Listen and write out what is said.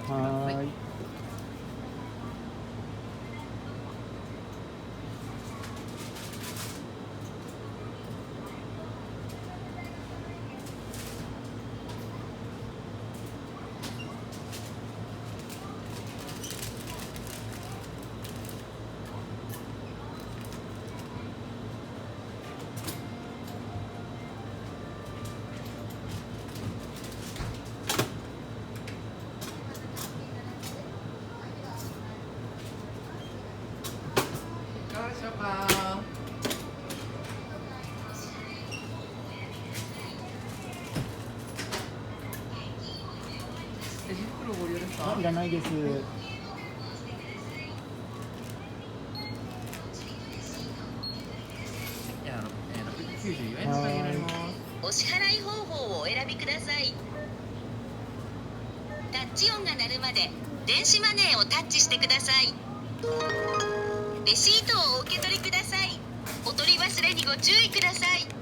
ください。はい。いかがでしょうか。レジ袋ご利用ですか。いらないです。694円の会になります。お支払い方法をお選びください。タッチ音が鳴るまで電子マネーをタッチしてください。レシートをお受け取りください。お取り忘れにご注意ください。